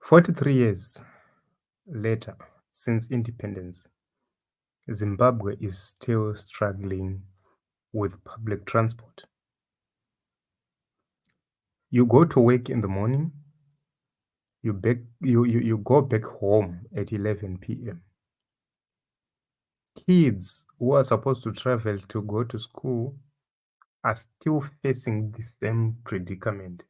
43 years later, since independence, Zimbabwe is still struggling with public transport. You go to work in the morning, you go back home at 11 p.m. Kids who are supposed to travel to go to school are still facing the same predicament.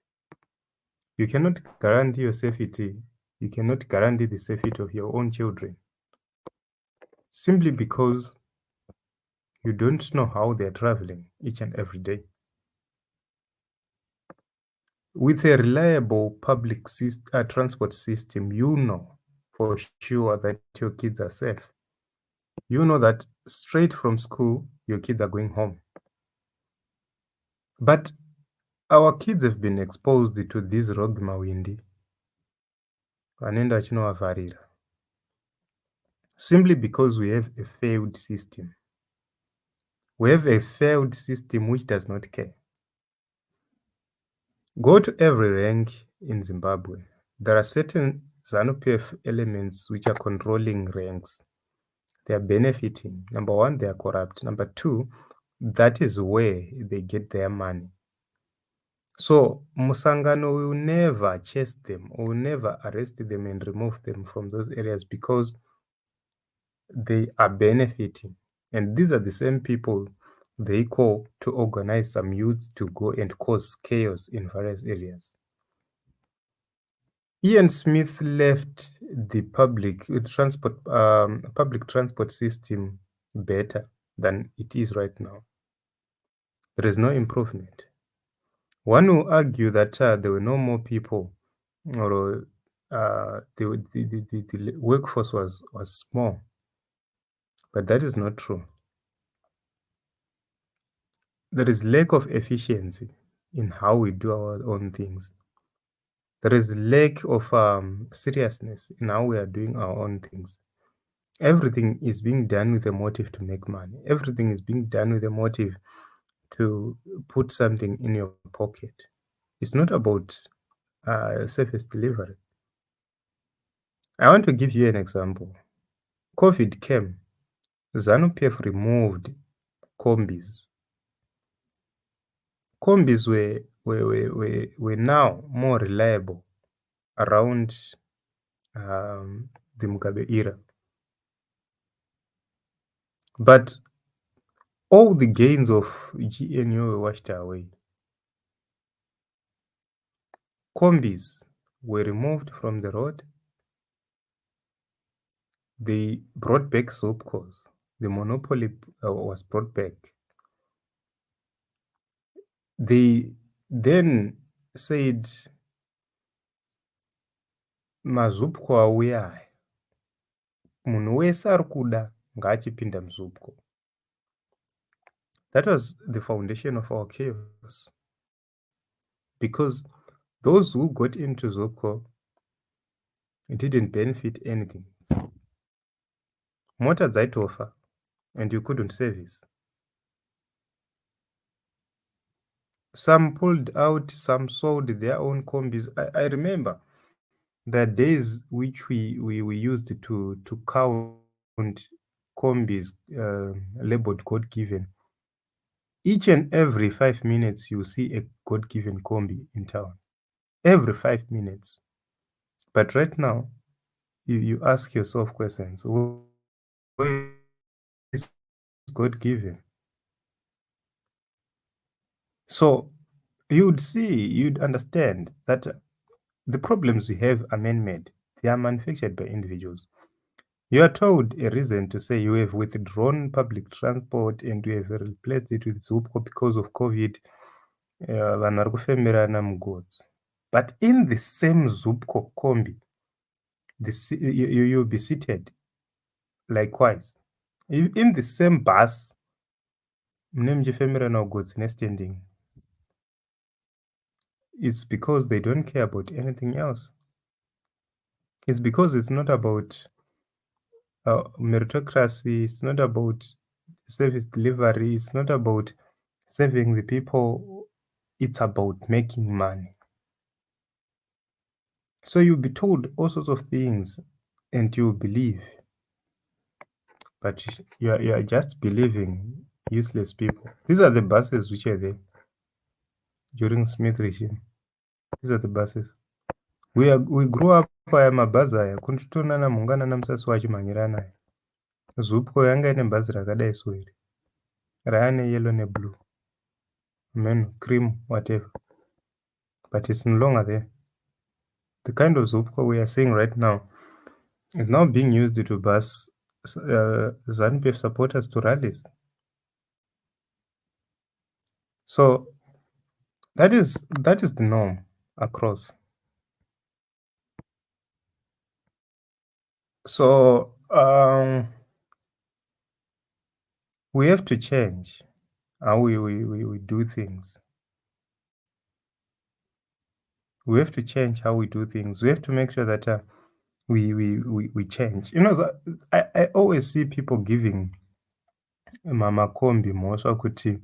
You cannot guarantee your safety. You cannot guarantee the safety of your own children simply because you don't know how they're traveling each and every day. With a reliable public transport system, you know for sure that your kids are safe. You know that straight from school, your kids are going home. But our kids have been exposed to this rogue mawindi, vanoenda vachinoavharira, simply because we have a failed system. We have a failed system which does not care. Go to every rank in Zimbabwe. There are certain ZANU-PF elements which are controlling ranks. They are benefiting. Number one, they are corrupt. Number two, that is where they get their money. So Musangano will never chase them or will never arrest them and remove them from those areas because they are benefiting. And these are the same people they call to organize some youths to go and cause chaos in various areas. Ian Smith left the public transport system better than it is right now. There is no improvement. One will argue that there were no more people, or the workforce was small, but that is not true. There is lack of efficiency in how we do our own things. There is lack of seriousness in how we are doing our own things. Everything is being done with a motive to make money. Everything is being done with a motive to put something in your pocket. It's not about service delivery. I want to give you an example. COVID came. ZANU-PF removed combis. Combis were now more reliable around the Mugabe era. But all the gains of GNU were washed away. Combis were removed from the road. They brought back soap cores. The monopoly was brought back. They then said, mazupko auya, munhu wese ari kuda ngaachipinda muzupko. That was the foundation of our chaos. Because those who got into Zupko, it didn't benefit anything. Mota dzaitofa, and you couldn't service. Some pulled out, some sold their own combis. I remember the days which we used to count combis labeled God given. Each and every 5 minutes, you see a God given combi in town. Every 5 minutes. But right now, you ask yourself questions. Where is God given? So you'd understand that the problems we have are man-made. They are manufactured by individuals. You are told a reason to say you have withdrawn public transport and you have replaced it with Zupco because of COVID. Vanhu vari kufemerana mugodzi. But in the same Zupco combi, you'll be seated likewise. In the same bus, mune muchifemerana ugodzi nestanding. It's because they don't care about anything else. It's because it's not about meritocracy. It's not about service delivery. It's not about serving the people. It's about making money. So you'll be told all sorts of things and you believe, but you are just believing useless people. These are the buses which are there during Smith regime. These are the buses. We grew up aya mabhazi aya kunditonana mungana namusasi wachimhanyira naye. Zupco yanga ine bhazi rakadai so iri raya neyellow neblue, menu cream whatever, but it's no longer there. The kind of Zupco we are seeing right now is now being used to bus ZANU-PF supporters to rallies. So that is the norm across. So we have to change how we do things. We have to change how we do things. We have to make sure that we change. You know, I always see people giving makombi mhosva kuti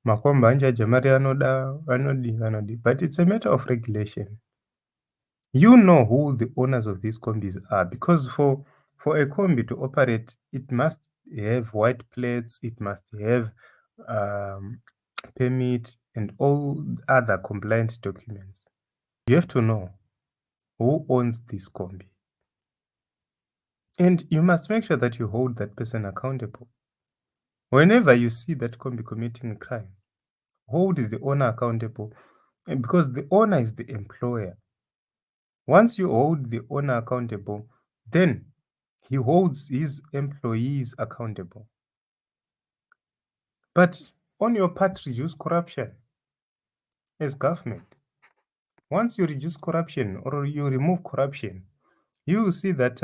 makombi anjaja mari anoda vanodi, but it's a matter of regulation. You know who the owners of these combis are, because for a combi to operate, it must have white plates, it must have permit and all other compliant documents. You have to know who owns this combi. And you must make sure that you hold that person accountable. Whenever you see that combi committing a crime, hold the owner accountable, because the owner is the employer. Once you hold the owner accountable, then he holds his employees accountable. But on your part, reduce corruption as government. Once you reduce corruption or you remove corruption, you will see that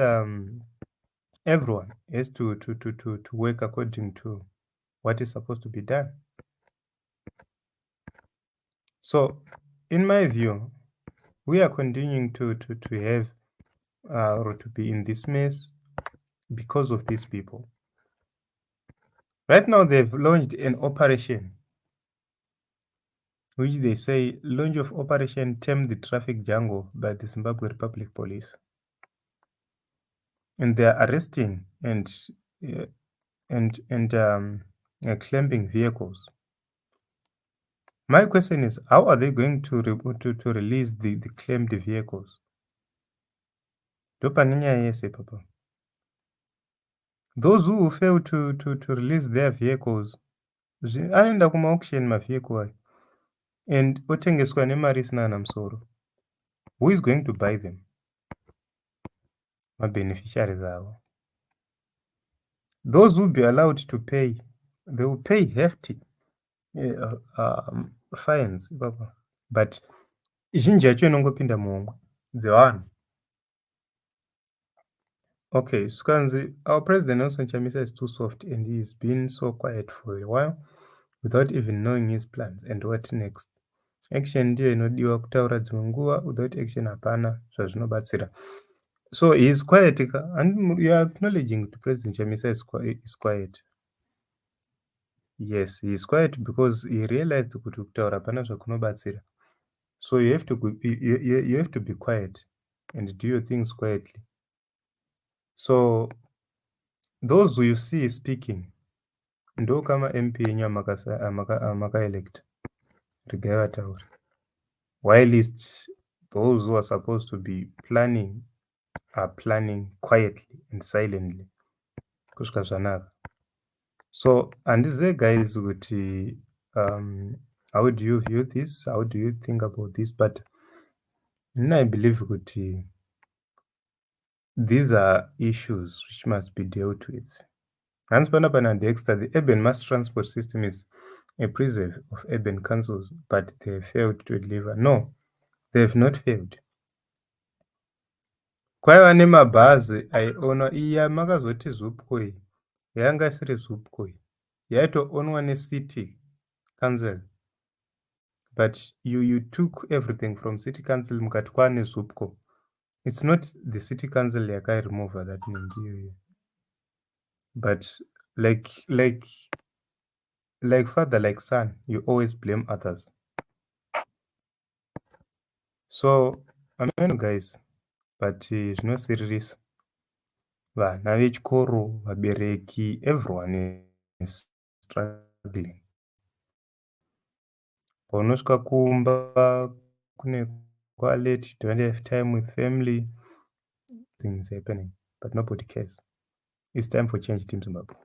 everyone has to work according to what is supposed to be done. So, in my view, we are continuing to have or to be in this mess because of these people. Right now, they've launched an operation, which they say launch of Operation Tame the Traffic Jungle by the Zimbabwe Republic Police, and they are arresting and clamping vehicles. My question is, how are they going to release the claimed vehicles? Papa. Those who fail to release their vehicles, anoenda kuma-auction mavehicle aya and otengeswa nemari isina na musoro. Who is going to buy them? Beneficiaries avo. Those who will be allowed to pay, they will pay hefty fines, Papa. But zhinji yacho inongopinda muhomwe dzevanhu. Okay, Skanzi, our president Nelson Chamisa is too soft and he's been so quiet for a while without even knowing his plans and what next. Action ndiyo inodiwa kutaura dzimwe nguva, without action hapana zvazvinobatsira. So he is quiet, and you are acknowledging the President Chamisa is quiet. Yes, he is quiet because he realized kuti kutaura hapana zvakunobatsira. So you have to be quiet and do your things quietly. So those who you see speaking, ndo kama MP yenyu makaelect regai vatauri, whilst those who are supposed to be planning are planning quietly and silently kusvika zvanaka. So handizive guys kuti how do you view this, how do you think about this, but I believe kuti these are issues which must be dealt with. Hans Panapana Dexter, the urban mass transport system is a preserve of urban councils, but they have failed to deliver. No, they have not failed. Kwaiva nemabhazi aionwa iya makazoti Zupco iyi yanga isiri Zupco iyi yaitoonwa necity council, but you took everything from city council mukati kwane Zupco. It's not the city council yakairemova that nindiyo, but like father, like son, you always blame others. So, amen, guys. but zvinosiririsa. Vana vechikoro, vabereki, everyone is struggling. Paunosvika kumba kune kwalate, you don't have time with family, things happening, but nobody cares. It's time for change, Team Zimbabwe.